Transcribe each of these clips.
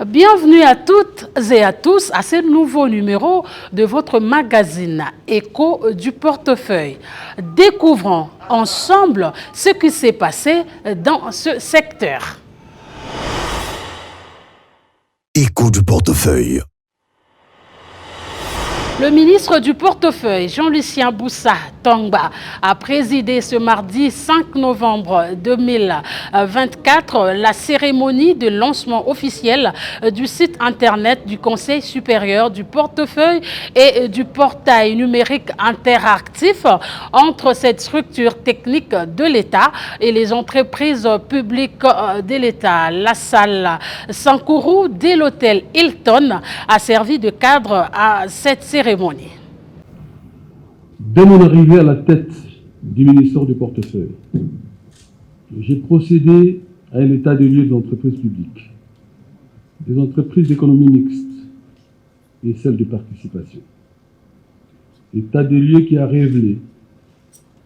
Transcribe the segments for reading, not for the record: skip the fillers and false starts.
Bienvenue à toutes et à tous à ce nouveau numéro de votre magazine Écho du portefeuille. Découvrons ensemble ce qui s'est passé dans ce secteur. Écho du portefeuille. Le ministre du portefeuille, Jean-Lucien Boussa Tongba, a présidé ce mardi 5 novembre 2024 la cérémonie de lancement officiel du site internet du Conseil supérieur du portefeuille et du portail numérique interactif entre cette structure technique de l'État et les entreprises publiques de l'État. La salle Sankourou de l'hôtel Hilton a servi de cadre à cette cérémonie. Dès mon arrivée à la tête du ministère du portefeuille, j'ai procédé à un état des lieux des entreprises publiques, des entreprises d'économie mixte et celles de participation. État des lieux qui a révélé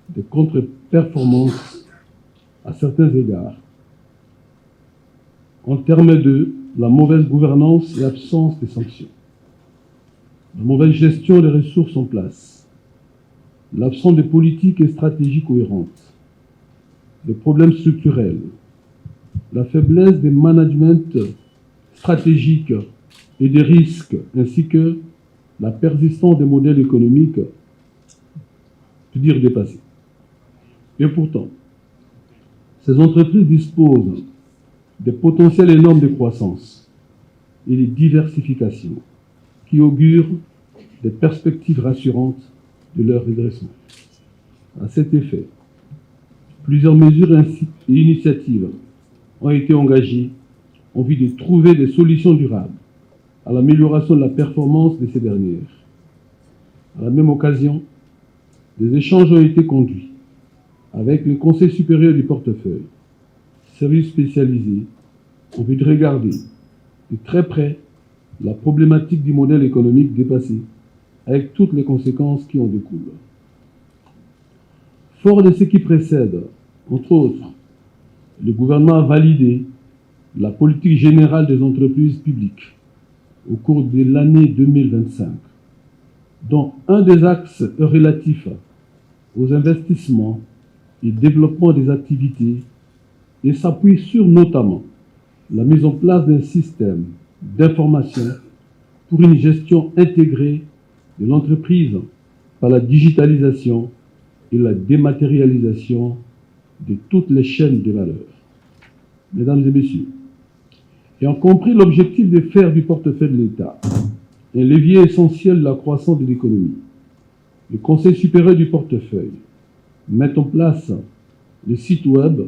des contre-performances à certains égards en termes de la mauvaise gouvernance et absence de sanctions, la mauvaise gestion des ressources en place, l'absence de politique et stratégie cohérentes, les problèmes structurels, la faiblesse des managements stratégiques et des risques, ainsi que la persistance des modèles économiques, dépassés. Et pourtant, ces entreprises disposent des potentiels énormes de croissance et de diversification qui augurent des perspectives rassurantes de leur redressement. À cet effet, plusieurs mesures et initiatives ont été engagées en vue de trouver des solutions durables à l'amélioration de la performance de ces dernières. À la même occasion, des échanges ont été conduits avec le Conseil supérieur du portefeuille, service spécialisé, en vue de regarder de très près la problématique du modèle économique dépassé, avec toutes les conséquences qui en découlent. Fort de ce qui précède, entre autres, le gouvernement a validé la politique générale des entreprises publiques au cours de l'année 2025, dont un des axes relatifs aux investissements et développement des activités et s'appuie sur notamment la mise en place d'un système d'information pour une gestion intégrée de l'entreprise par la digitalisation et la dématérialisation de toutes les chaînes de valeur. Mesdames et messieurs, ayant compris l'objectif de faire du portefeuille de l'État un levier essentiel de la croissance de l'économie, le Conseil supérieur du portefeuille met en place le site web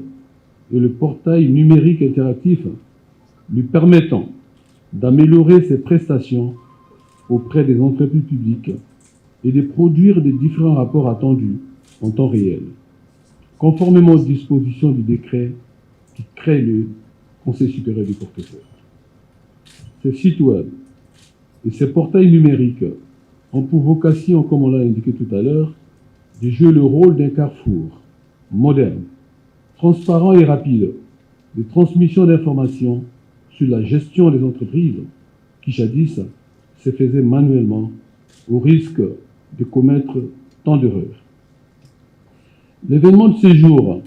et le portail numérique interactif lui permettant d'améliorer ses prestations auprès des entreprises publiques et de produire des différents rapports attendus en temps réel, conformément aux dispositions du décret qui crée le Conseil supérieur du portefeuille. Ces sites web et ces portails numériques ont pour vocation, comme on l'a indiqué tout à l'heure, de jouer le rôle d'un carrefour moderne, transparent et rapide de transmission d'informations sur la gestion des entreprises qui jadis se faisaient manuellement au risque de commettre tant d'erreurs. L'événement de ce jour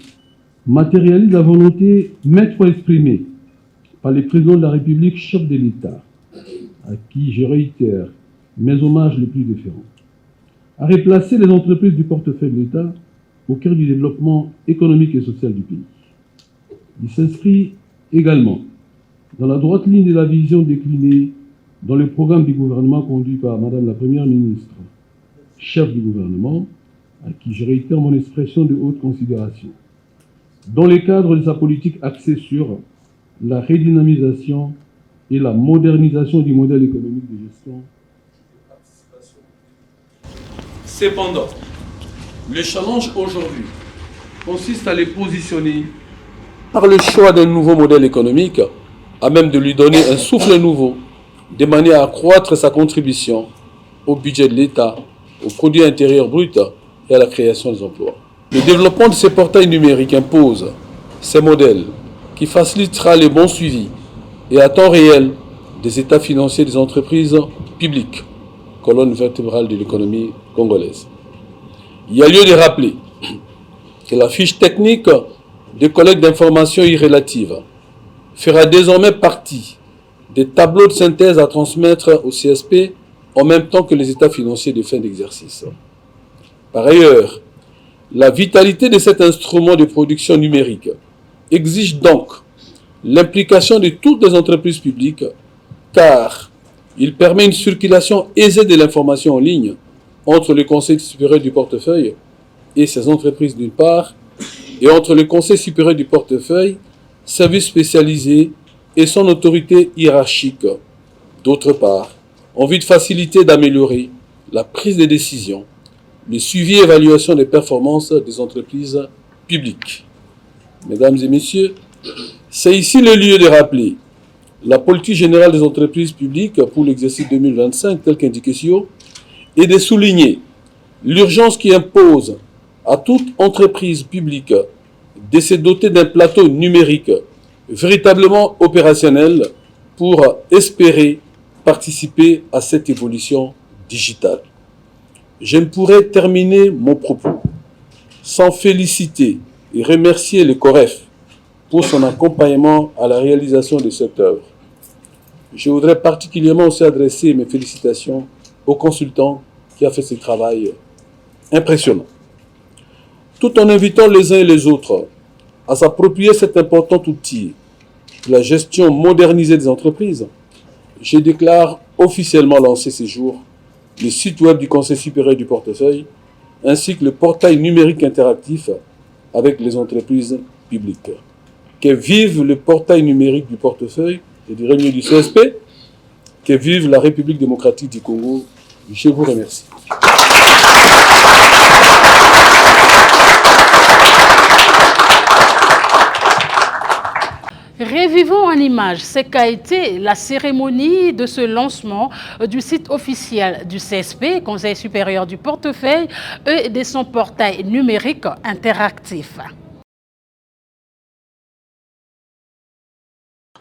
matérialise la volonté maintes fois exprimée par le président de la République, chef de l'État, à qui je réitère mes hommages les plus déférents, à replacer les entreprises du portefeuille de l'État au cœur du développement économique et social du pays. Il s'inscrit également dans la droite ligne de la vision déclinée dans le programme du gouvernement conduit par Madame la Première ministre, chef du gouvernement, à qui je réitère mon expression de haute considération, dans le cadre de sa politique axée sur la redynamisation et la modernisation du modèle économique de gestion. Cependant, le challenge aujourd'hui consiste à les positionner par le choix d'un nouveau modèle économique à même de lui donner un souffle nouveau, de manière à accroître sa contribution au budget de l'État, au produit intérieur brut et à la création des emplois. Le développement de ces portails numériques impose ces modèles qui facilitera le bon suivi et à temps réel des états financiers des entreprises publiques, colonne vertébrale de l'économie congolaise. Il y a lieu de rappeler que la fiche technique de collecte d'informations irrélatives fera désormais partie des tableaux de synthèse à transmettre au CSP en même temps que les états financiers de fin d'exercice. Par ailleurs, la vitalité de cet instrument de production numérique exige donc l'implication de toutes les entreprises publiques car il permet une circulation aisée de l'information en ligne entre le Conseil supérieur du portefeuille et ses entreprises d'une part, et entre le Conseil supérieur du portefeuille, services spécialisés et son autorité hiérarchique d'autre part, en vue de faciliter et d'améliorer la prise de décision, le suivi et évaluation des performances des entreprises publiques. Mesdames et messieurs, c'est ici le lieu de rappeler la politique générale des entreprises publiques pour l'exercice 2025 tel qu'indiqué ci haut et de souligner l'urgence qui impose à toute entreprise publique de se doter d'un plateau numérique véritablement opérationnel pour espérer participer à cette évolution digitale. Je ne pourrais terminer mon propos sans féliciter et remercier le COREF pour son accompagnement à la réalisation de cette œuvre. Je voudrais particulièrement aussi adresser mes félicitations au consultant qui a fait ce travail impressionnant. Tout en invitant les uns et les autres à s'approprier cet important outil de la gestion modernisée des entreprises, je déclare officiellement lancé ces jours le site web du Conseil supérieur du portefeuille ainsi que le portail numérique interactif avec les entreprises publiques. Que vive le portail numérique du portefeuille, je dirais mieux du CSP, que vive la République démocratique du Congo. Je vous remercie. Revivons en images ce qu'a été la cérémonie de ce lancement du site officiel du CSP, Conseil supérieur du portefeuille, et de son portail numérique interactif.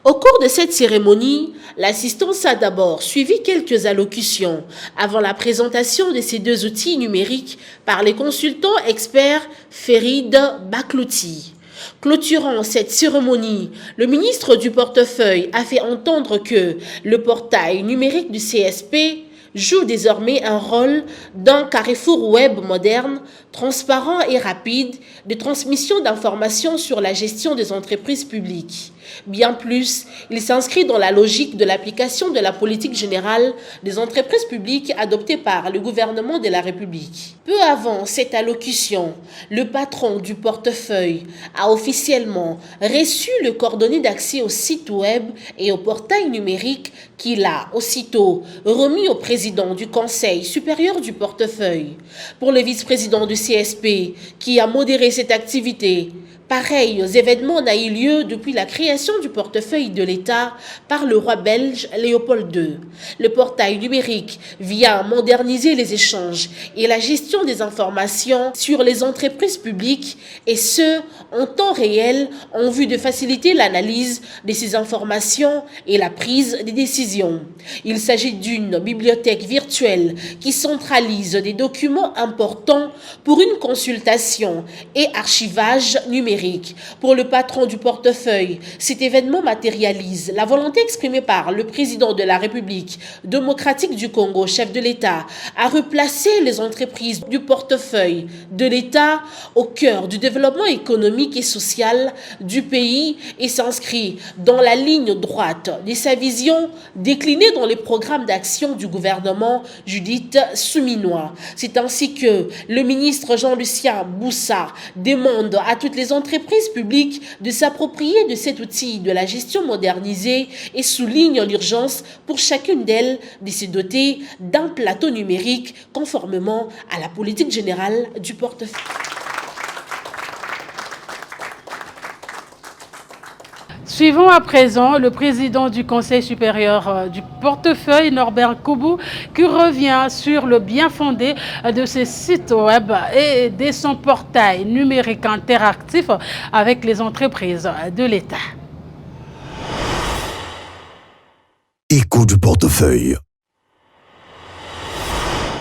Au cours de cette cérémonie, l'assistance a d'abord suivi quelques allocutions avant la présentation de ces deux outils numériques par les consultants experts Ferid Baklouti. Clôturant cette cérémonie, le ministre du portefeuille a fait entendre que le portail numérique du CSP joue désormais un rôle d'un carrefour web moderne, transparent et rapide de transmission d'informations sur la gestion des entreprises publiques. Bien plus, il s'inscrit dans la logique de l'application de la politique générale des entreprises publiques adoptée par le gouvernement de la République. Peu avant cette allocution, le patron du portefeuille a officiellement reçu le coordonnées d'accès au site web et au portail numérique qu'il a aussitôt remis au président du Conseil supérieur du portefeuille. Pour le vice-président du CSP, qui a modéré cette activité, pareils événements n'a eu lieu depuis la création du portefeuille de l'État par le roi belge Léopold II. Le portail numérique vient moderniser les échanges et la gestion des informations sur les entreprises publiques et ce, en temps réel, en vue de faciliter l'analyse de ces informations et la prise des décisions. Il s'agit d'une bibliothèque virtuelle qui centralise des documents importants pour une consultation et archivage numérique. Pour le patron du portefeuille, cet événement matérialise la volonté exprimée par le président de la République démocratique du Congo, chef de l'État, à replacer les entreprises du portefeuille de l'État au cœur du développement économique et social du pays et s'inscrit dans la ligne droite de sa vision déclinée dans les programmes d'action du gouvernement Judith Souminois. C'est ainsi que le ministre Jean-Lucien Boussa demande à toutes les entreprises publiques de s'approprier de cet outil de la gestion modernisée et souligne l'urgence pour chacune d'elles de se doter d'un plateau numérique conformément à la politique générale du portefeuille. Suivons à présent le président du Conseil supérieur du portefeuille, Norbert Koubou, qui revient sur le bien fondé de ce site web et de son portail numérique interactif avec les entreprises de l'État. Écho du portefeuille.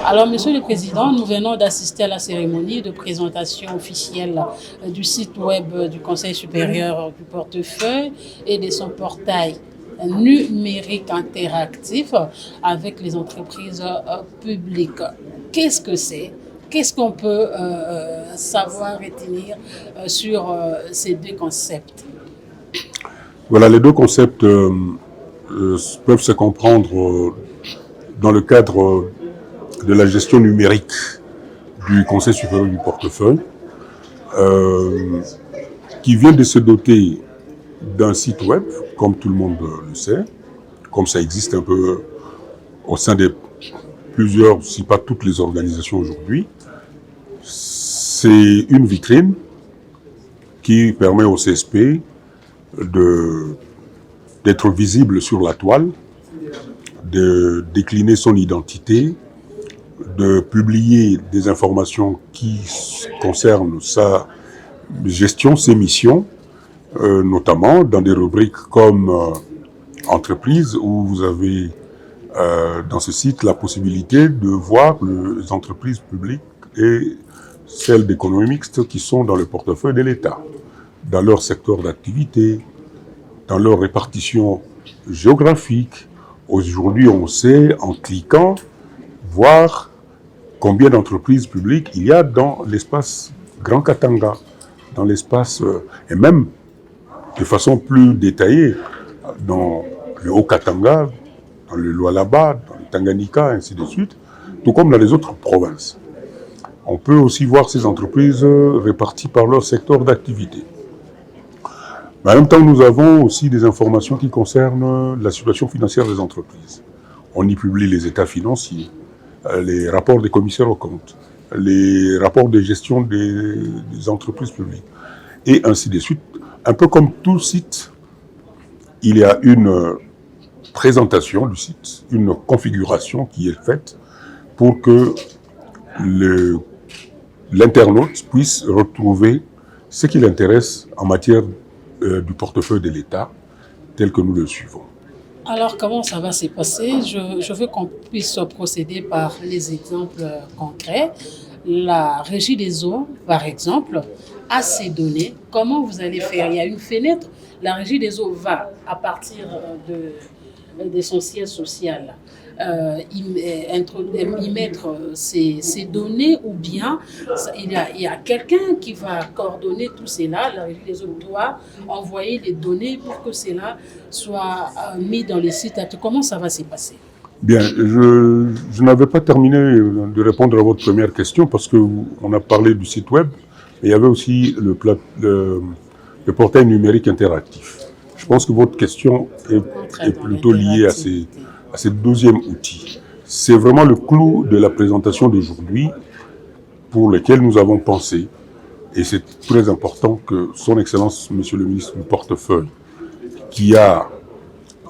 Alors, Monsieur le Président, nous venons d'assister à la cérémonie de présentation officielle du site web du Conseil supérieur du portefeuille et de son portail numérique interactif avec les entreprises publiques. Qu'est-ce que c'est? Qu'est-ce qu'on peut savoir retenir sur ces deux concepts? Voilà, les deux concepts peuvent se comprendre dans le cadre de la gestion numérique du Conseil supérieur du portefeuille, qui vient de se doter d'un site web, comme tout le monde le sait, comme ça existe un peu au sein de plusieurs, si pas toutes les organisations aujourd'hui. C'est une vitrine qui permet au CSP d'être visible sur la toile, de décliner son identité, de publier des informations qui concernent sa gestion, ses missions, notamment dans des rubriques comme entreprise, où vous avez dans ce site la possibilité de voir les entreprises publiques et celles d'économie mixte qui sont dans le portefeuille de l'État, dans leur secteur d'activité, dans leur répartition géographique. Aujourd'hui, on sait, en cliquant, voir combien d'entreprises publiques il y a dans l'espace Grand Katanga, dans l'espace, et même de façon plus détaillée, dans le Haut-Katanga, dans le Lualaba, dans le Tanganyika, ainsi de suite, tout comme dans les autres provinces. On peut aussi voir ces entreprises réparties par leur secteur d'activité. Mais en même temps, nous avons aussi des informations qui concernent la situation financière des entreprises. On y publie les états financiers, les rapports des commissaires aux comptes, les rapports de gestion des entreprises publiques, et ainsi de suite. Un peu comme tout site, il y a une présentation du site, une configuration qui est faite pour que l'internaute puisse retrouver ce qui l'intéresse en matière du portefeuille de l'État, tel que nous le suivons. Alors, comment ça va se passer? Je veux qu'on puisse procéder par les exemples concrets. La régie des eaux, par exemple, a ces données. Comment vous allez faire? Il y a une fenêtre. La régie des eaux va, à partir de son siège social, y mettre ces données, ou bien il y a quelqu'un qui va coordonner tout cela. La régie des eaux doit envoyer les données pour que cela soit mis dans les sites. Comment ça va se passer? Bien, je n'avais pas terminé de répondre à votre première question parce qu'on a parlé du site web, mais il y avait aussi le portail numérique interactif. Je pense que votre question est plutôt liée à ce deuxième outil. C'est vraiment le clou de la présentation d'aujourd'hui pour lequel nous avons pensé, et c'est très important que son Excellence, Monsieur le ministre du Portefeuille, qui a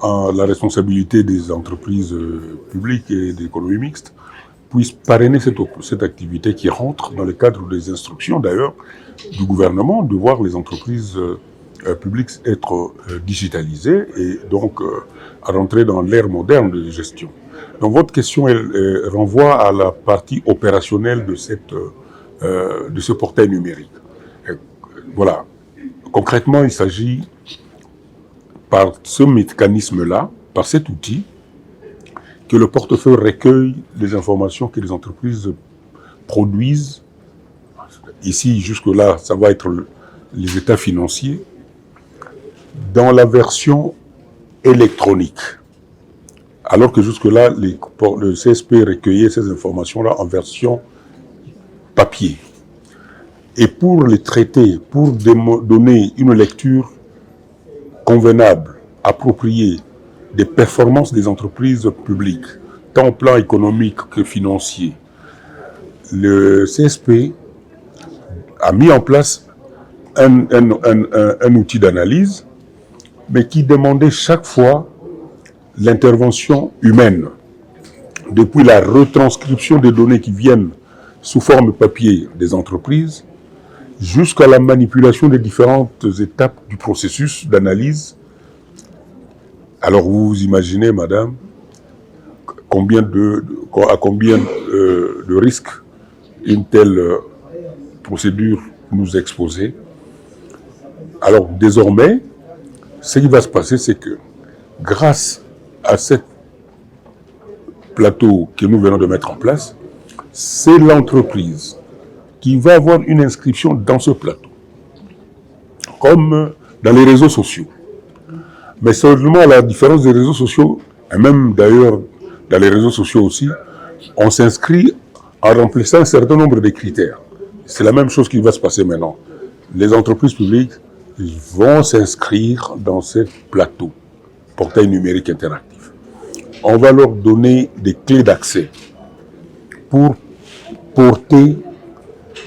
la responsabilité des entreprises publiques et d'économie mixte, puisse parrainer cette activité qui rentre dans le cadre des instructions d'ailleurs du gouvernement de voir les entreprises publiques être digitalisées et donc à rentrer dans l'ère moderne de gestion. Donc votre question elle renvoie à la partie opérationnelle de ce portail numérique. Voilà. Concrètement, il s'agit par ce mécanisme-là, par cet outil, que le portefeuille recueille les informations que les entreprises produisent. Ici, jusque-là, ça va être les états financiers, dans la version électronique. Alors que jusque-là, le CSP recueillait ces informations-là en version papier. Et pour les traiter, pour donner une lecture convenable, appropriée des performances des entreprises publiques, tant au plan économique que financier, le CSP a mis en place un outil d'analyse, mais qui demandait chaque fois l'intervention humaine, depuis la retranscription des données qui viennent sous forme papier des entreprises, jusqu'à la manipulation des différentes étapes du processus d'analyse Alors vous imaginez, madame, à combien de risques une telle procédure nous exposait. Alors désormais, ce qui va se passer, c'est que grâce à ce plateau que nous venons de mettre en place, c'est l'entreprise qui va avoir une inscription dans ce plateau, comme dans les réseaux sociaux. Mais seulement à la différence des réseaux sociaux, et même d'ailleurs dans les réseaux sociaux aussi, on s'inscrit en remplissant un certain nombre de critères. C'est la même chose qui va se passer maintenant. Les entreprises publiques vont s'inscrire dans ce plateau, portail numérique interactif. On va leur donner des clés d'accès pour porter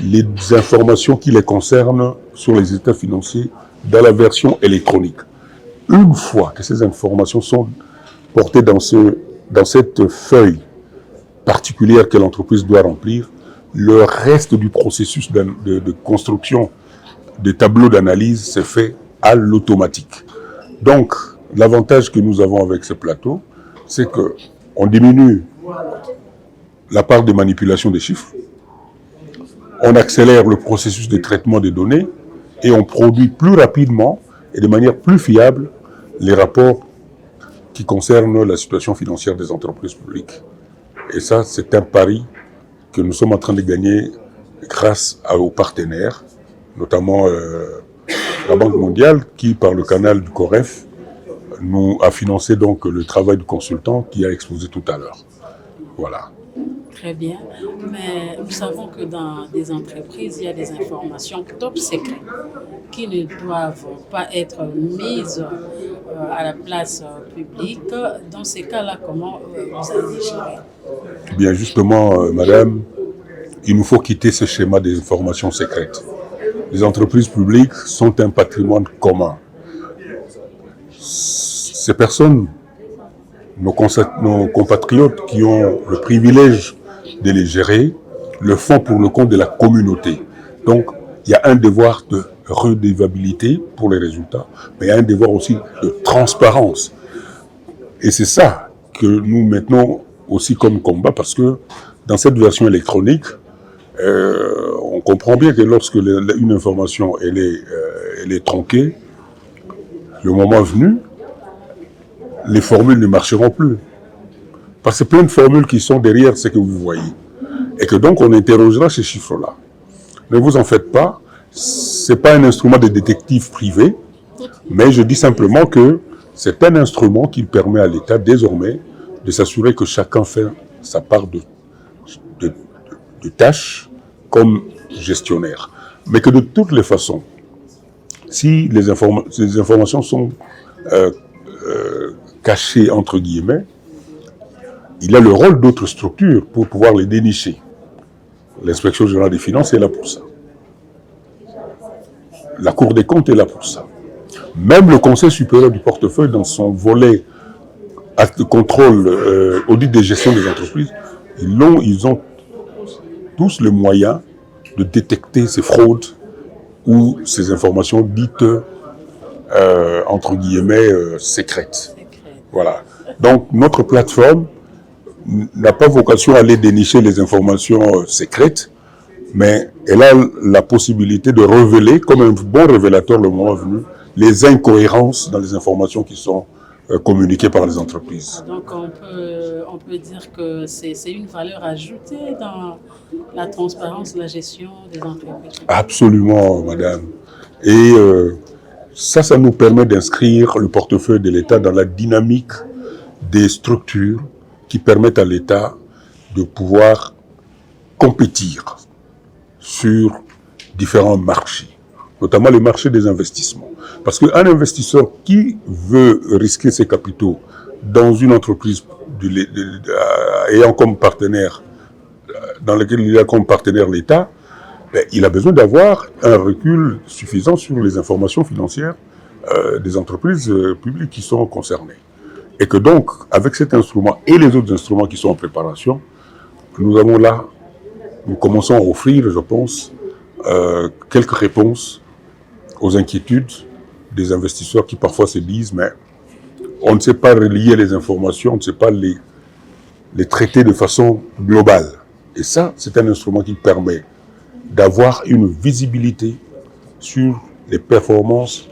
les informations qui les concernent sur les états financiers dans la version électronique. Une fois que ces informations sont portées dans cette feuille particulière que l'entreprise doit remplir, le reste du processus de construction des tableaux d'analyse se fait à l'automatique. Donc, l'avantage que nous avons avec ce plateau, c'est qu'on diminue la part de manipulation des chiffres, on accélère le processus de traitement des données et on produit plus rapidement et de manière plus fiable les rapports qui concernent la situation financière des entreprises publiques. Et ça, c'est un pari que nous sommes en train de gagner grâce aux partenaires, notamment la Banque mondiale qui, par le canal du COREF, nous a financé donc le travail du consultant qui a exposé tout à l'heure. Voilà. Très bien, mais nous savons que dans des entreprises, il y a des informations top secrètes qui ne doivent pas être mises à la place publique. Dans ces cas-là, comment vous allez gérer? Bien justement, madame, il nous faut quitter ce schéma des informations secrètes. Les entreprises publiques sont un patrimoine commun. Ces personnes, nos compatriotes qui ont le privilège de les gérer, le font pour le compte de la communauté. Donc, il y a un devoir de redevabilité pour les résultats, mais il y a un devoir aussi de transparence. Et c'est ça que nous maintenons aussi comme combat, parce que dans cette version électronique, on comprend bien que lorsque une information elle est tronquée, le moment venu, les formules ne marcheront plus. Parce que plein de formules qui sont derrière ce que vous voyez. Et que donc on interrogera ces chiffres-là. Ne vous en faites pas, ce n'est pas un instrument de détective privé, mais je dis simplement que c'est un instrument qui permet à l'État désormais de s'assurer que chacun fait sa part de tâches comme gestionnaire. Mais que de toutes les façons, si les informations sont cachées entre guillemets, il a le rôle d'autres structures pour pouvoir les dénicher. L'inspection générale des finances est là pour ça. La Cour des comptes est là pour ça. Même le Conseil supérieur du portefeuille, dans son volet acte de contrôle, audit de gestion des entreprises, ils ont tous les moyens de détecter ces fraudes ou ces informations dites, entre guillemets, secrètes. Voilà. Donc, notre plateforme n'a pas vocation à aller dénicher les informations secrètes, mais elle a la possibilité de révéler, comme un bon révélateur le moment venu, les incohérences dans les informations qui sont communiquées par les entreprises. Donc on peut dire que c'est une valeur ajoutée dans la transparence de la gestion des entreprises. Absolument, madame. Et ça nous permet d'inscrire le portefeuille de l'État dans la dynamique des structures qui permettent à l'État de pouvoir compétir sur différents marchés, notamment les marchés des investissements. Parce qu'un investisseur qui veut risquer ses capitaux dans une entreprise ayant comme partenaire, dans laquelle il a comme partenaire l'État, il a besoin d'avoir un recul suffisant sur les informations financières des entreprises publiques qui sont concernées. Et que donc, avec cet instrument et les autres instruments qui sont en préparation, nous commençons à offrir, je pense, quelques réponses aux inquiétudes des investisseurs qui parfois se disent, mais on ne sait pas relier les informations, on ne sait pas les traiter de façon globale. Et ça, c'est un instrument qui permet d'avoir une visibilité sur les performances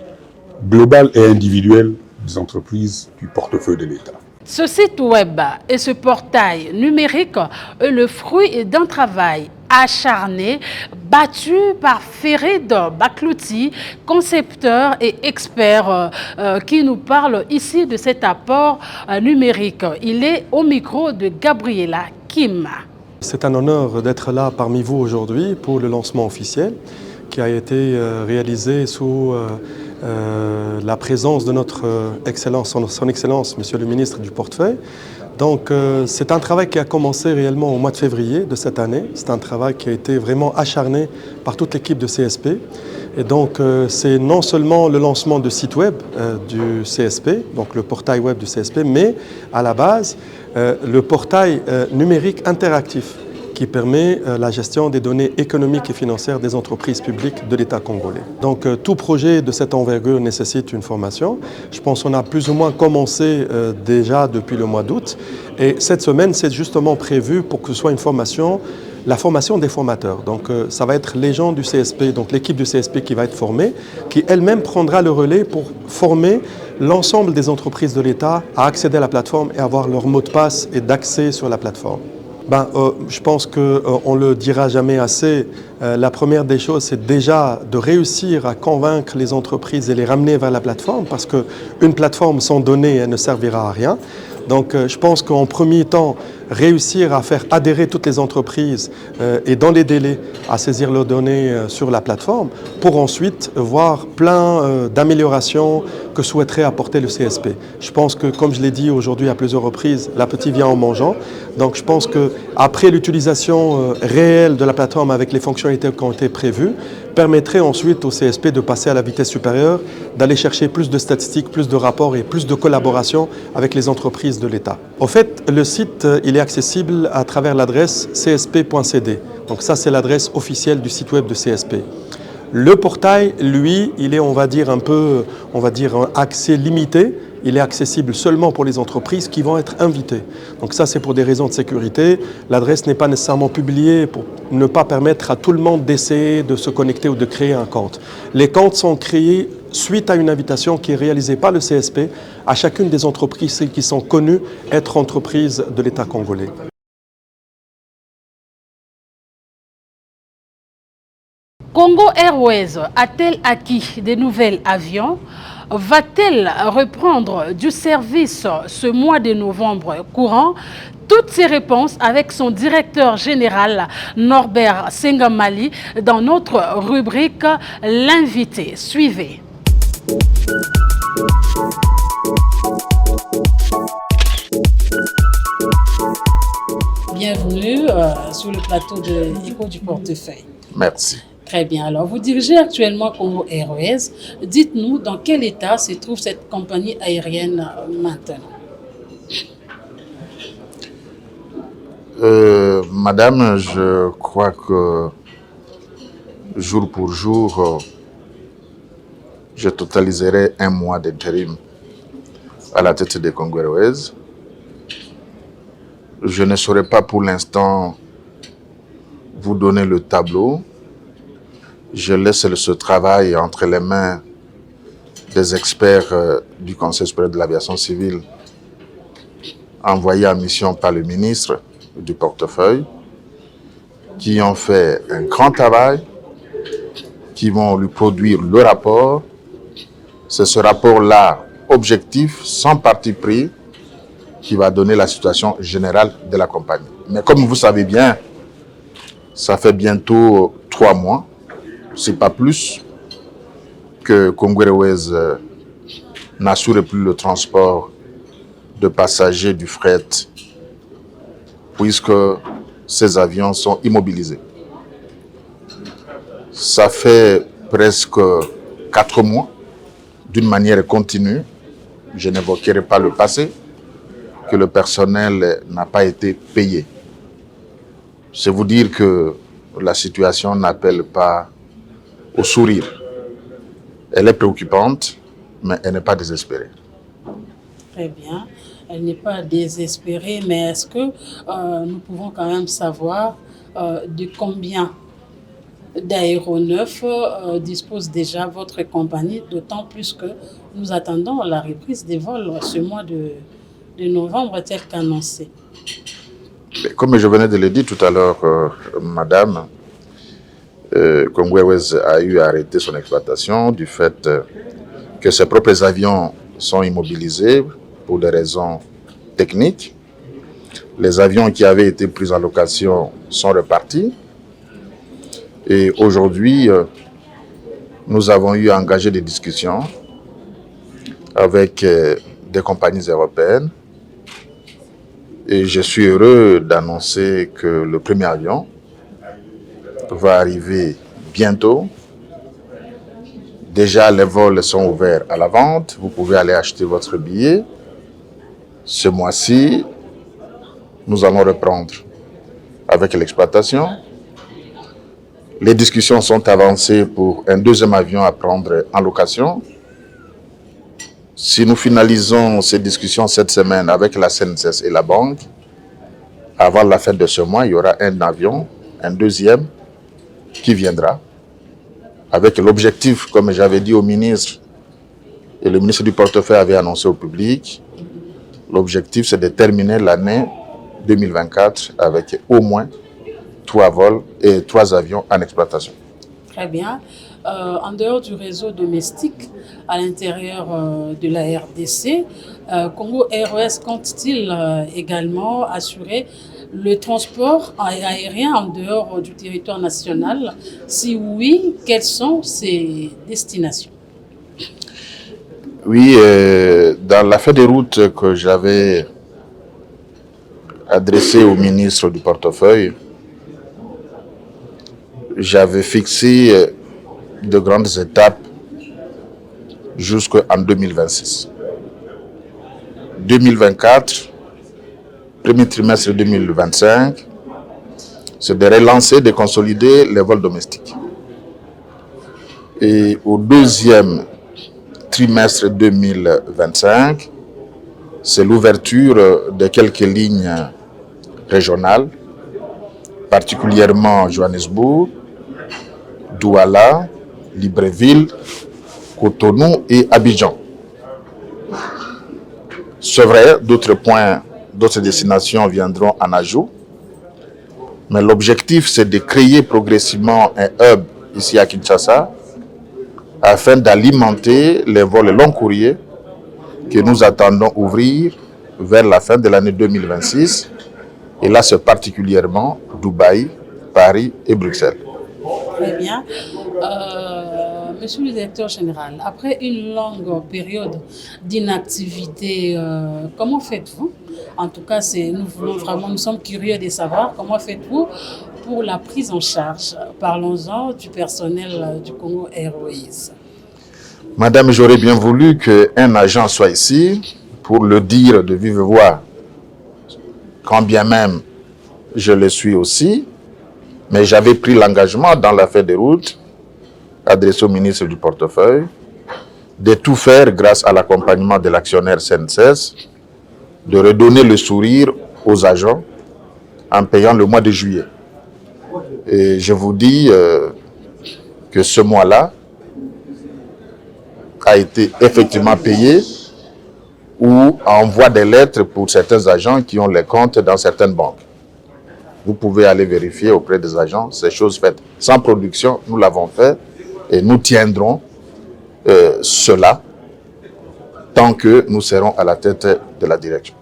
globales et individuelles des entreprises du portefeuille de l'État. Ce site web et ce portail numérique est le fruit d'un travail acharné, battu par Ferid Baklouti, concepteur et expert qui nous parle ici de cet apport numérique. Il est au micro de Gabriela Kim. C'est un honneur d'être là parmi vous aujourd'hui pour le lancement officiel qui a été réalisé sous la présence de notre Excellence, son Excellence, Monsieur le Ministre du Portefeuille. Donc c'est un travail qui a commencé réellement au mois de février de cette année. C'est un travail qui a été vraiment acharné par toute l'équipe de CSP. Et donc c'est non seulement le lancement du site web du CSP, donc le portail web du CSP, mais à la base le portail numérique interactif qui permet la gestion des données économiques et financières des entreprises publiques de l'État congolais. Donc tout projet de cette envergure nécessite une formation. Je pense qu'on a plus ou moins commencé déjà depuis le mois d'août. Et cette semaine, c'est justement prévu pour que ce soit une formation, la formation des formateurs. Donc ça va être les gens du CSP, donc l'équipe du CSP qui va être formée, qui elle-même prendra le relais pour former l'ensemble des entreprises de l'État à accéder à la plateforme et avoir leur mot de passe et d'accès sur la plateforme. Je pense qu'on ne le dira jamais assez. La première des choses, c'est déjà de réussir à convaincre les entreprises et les ramener vers la plateforme parce qu'une plateforme sans données, elle ne servira à rien. Donc je pense qu'en premier temps, réussir à faire adhérer toutes les entreprises et dans les délais à saisir leurs données sur la plateforme pour ensuite voir plein d'améliorations que souhaiterait apporter le CSP. Je pense que, comme je l'ai dit aujourd'hui à plusieurs reprises, l'appétit vient en mangeant. Donc je pense qu'après l'utilisation réelle de la plateforme avec les fonctionnalités qui ont été prévues, permettrait ensuite au CSP de passer à la vitesse supérieure, d'aller chercher plus de statistiques, plus de rapports et plus de collaboration avec les entreprises de l'État. En fait, le site, il est accessible à travers l'adresse csp.cd. Donc ça, c'est l'adresse officielle du site web de CSP. Le portail, lui, il est, on va dire, un accès limité. Il est accessible seulement pour les entreprises qui vont être invitées. Donc ça, c'est pour des raisons de sécurité. L'adresse n'est pas nécessairement publiée pour ne pas permettre à tout le monde d'essayer de se connecter ou de créer un compte. Les comptes sont créés suite à une invitation qui est réalisée par le CSP à chacune des entreprises qui sont connues être entreprises de l'État congolais. Congo Airways a-t-elle acquis des nouveaux avions? Va-t-elle reprendre du service ce mois de novembre courant? Toutes ces réponses avec son directeur général Norbert Sengamali dans notre rubrique L'invité. Suivez. Bienvenue sur le plateau de Écho du Portefeuille. Merci. Très bien. Alors, vous dirigez actuellement Congo Airways. Dites-nous dans quel état se trouve cette compagnie aérienne maintenant? Madame, je crois que jour pour jour, je totaliserai 1 mois d'intérim à la tête de Congo Airways. Je ne saurais pas pour l'instant vous donner le tableau. Je laisse ce travail entre les mains des experts du Conseil supérieur de l'aviation civile envoyés en mission par le ministre du Portefeuille, qui ont fait un grand travail, qui vont lui produire le rapport. C'est ce rapport-là, objectif, sans parti pris, qui va donner la situation générale de la compagnie. Mais comme vous savez bien, ça fait bientôt 3 mois, c'est pas plus, que Congo Airways n'assure plus le transport de passagers du fret, puisque ces avions sont immobilisés. Ça fait presque 4 mois, d'une manière continue, je n'évoquerai pas le passé, que le personnel n'a pas été payé. C'est vous dire que la situation n'appelle pas au sourire. Elle est préoccupante, mais elle n'est pas désespérée. Très bien. Elle n'est pas désespérée, mais est-ce que nous pouvons quand même savoir de combien d'aéronefs dispose déjà votre compagnie, d'autant plus que nous attendons la reprise des vols ce mois de novembre tel qu'annoncé. Comme je venais de le dire tout à l'heure, Madame, Congo Airways a eu à arrêter son exploitation du fait que ses propres avions sont immobilisés pour des raisons techniques. Les avions qui avaient été pris en location sont repartis. Et aujourd'hui, nous avons eu à engager des discussions avec des compagnies européennes. Et je suis heureux d'annoncer que le premier avion va arriver bientôt. Déjà, les vols sont ouverts à la vente. Vous pouvez aller acheter votre billet. Ce mois-ci, nous allons reprendre avec l'exploitation. Les discussions sont avancées pour un deuxième avion à prendre en location. Si nous finalisons ces discussions cette semaine avec la CNSS et la banque, avant la fin de ce mois, il y aura un avion, un deuxième, qui viendra. Avec l'objectif, comme j'avais dit au ministre, et le ministre du portefeuille avait annoncé au public, l'objectif c'est de terminer l'année 2024 avec au moins 3 vols et 3 avions en exploitation. Très bien. En dehors du réseau domestique, à l'intérieur de la RDC, Congo Airways compte-t-il également assurer le transport aérien en dehors du territoire national? Si oui, quelles sont ses destinations? Oui, dans la feuille de route que j'avais adressée au ministre du portefeuille, j'avais fixé de grandes étapes jusqu'en 2026. 2024, premier trimestre 2025, c'est de relancer, de consolider les vols domestiques. Et au deuxième trimestre 2025, c'est l'ouverture de quelques lignes régionales, particulièrement Johannesburg, Douala, Libreville, Cotonou et Abidjan. C'est vrai, d'autres points, d'autres destinations viendront en ajout, mais l'objectif c'est de créer progressivement un hub ici à Kinshasa afin d'alimenter les vols long courriers que nous attendons ouvrir vers la fin de l'année 2026. Et là, c'est particulièrement Dubaï, Paris et Bruxelles. Très bien. Monsieur le directeur général, après une longue période d'inactivité, comment faites-vous? En tout cas, nous sommes curieux de savoir comment faites-vous pour la prise en charge. Parlons-en du personnel du Congo Airways. Madame, j'aurais bien voulu qu'un agent soit ici pour le dire de vive voix, quand bien même je le suis aussi, mais j'avais pris l'engagement dans la feuille de route adressée au ministre du portefeuille de tout faire grâce à l'accompagnement de l'actionnaire CNSS, de redonner le sourire aux agents en payant le mois de juillet. Et je vous dis que ce mois-là a été effectivement payé ou envoie des lettres pour certains agents qui ont les comptes dans certaines banques. Vous pouvez aller vérifier auprès des agents ces choses faites. Sans production, nous l'avons fait et nous tiendrons cela tant que nous serons à la tête de la direction.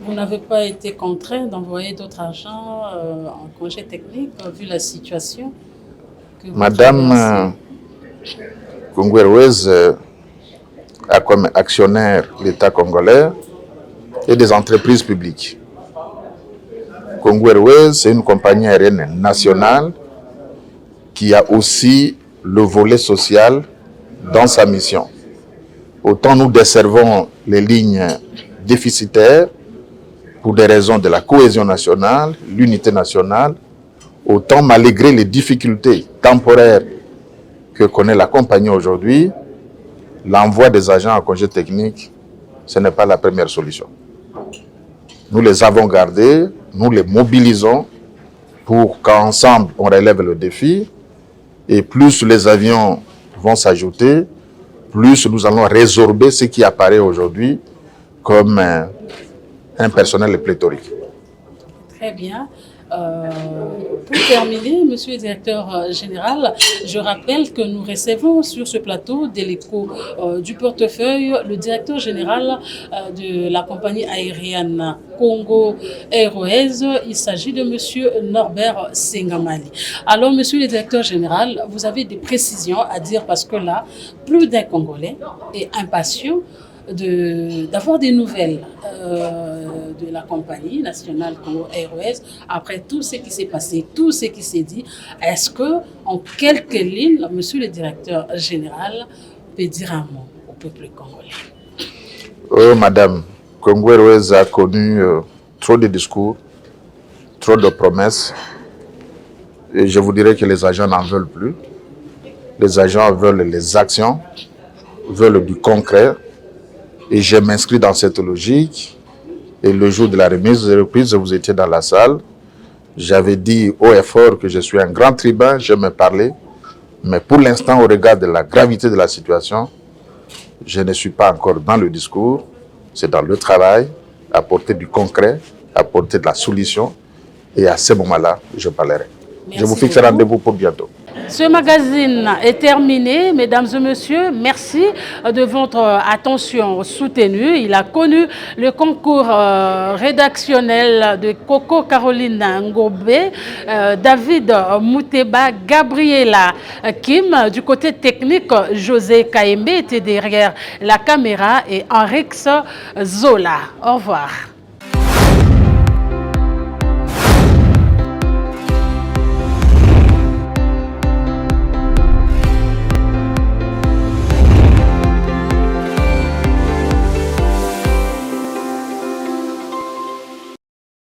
Vous n'avez pas été contraint d'envoyer d'autres agents en congé technique vu la situation que vous Madame Congo Airways a comme actionnaire l'État congolais et des entreprises publiques. Congo Airways, c'est une compagnie aérienne nationale qui a aussi le volet social dans sa mission. Autant nous desservons les lignes déficitaires pour des raisons de la cohésion nationale, l'unité nationale, autant malgré les difficultés temporaires que connaît la compagnie aujourd'hui, l'envoi des agents en congé technique ce n'est pas la première solution. Nous les avons gardés, nous les mobilisons pour qu'ensemble on relève le défi. Et plus les avions vont s'ajouter, plus nous allons résorber ce qui apparaît aujourd'hui comme un personnel pléthorique. Très bien. Pour terminer, Monsieur le Directeur Général, je rappelle que nous recevons sur ce plateau de l'écho du portefeuille le Directeur Général de la compagnie aérienne Congo Airways. Il s'agit de Monsieur Norbert Sengamali. Alors, Monsieur le Directeur Général, vous avez des précisions à dire parce que là, plus d'un Congolais est impatient d'avoir des nouvelles de la compagnie nationale Congo Airways après tout ce qui s'est passé, tout ce qui s'est dit. Est-ce que, en quelques lignes, Monsieur le Directeur Général peut dire un mot au peuple congolais? Madame, Congo Airways a connu trop de discours, trop de promesses, et je vous dirais que les agents n'en veulent plus. Les agents veulent les actions, veulent du concret. Et je m'inscris dans cette logique. Et le jour de la remise de reprise, vous étiez dans la salle. J'avais dit haut et fort que je suis un grand tribun, je me parlais. Mais pour l'instant, au regard de la gravité de la situation, je ne suis pas encore dans le discours. C'est dans le travail, apporter du concret, apporter de la solution. Et à ce moment-là, je parlerai. Merci je vous fixe un rendez-vous pour bientôt. Ce magazine est terminé, mesdames et messieurs. Merci de votre attention soutenue. Il a connu le concours rédactionnel de Coco Caroline Ngobé, David Mouteba, Gabriela Kim. Du côté technique, José Kaembe était derrière la caméra et Henrix Zola. Au revoir.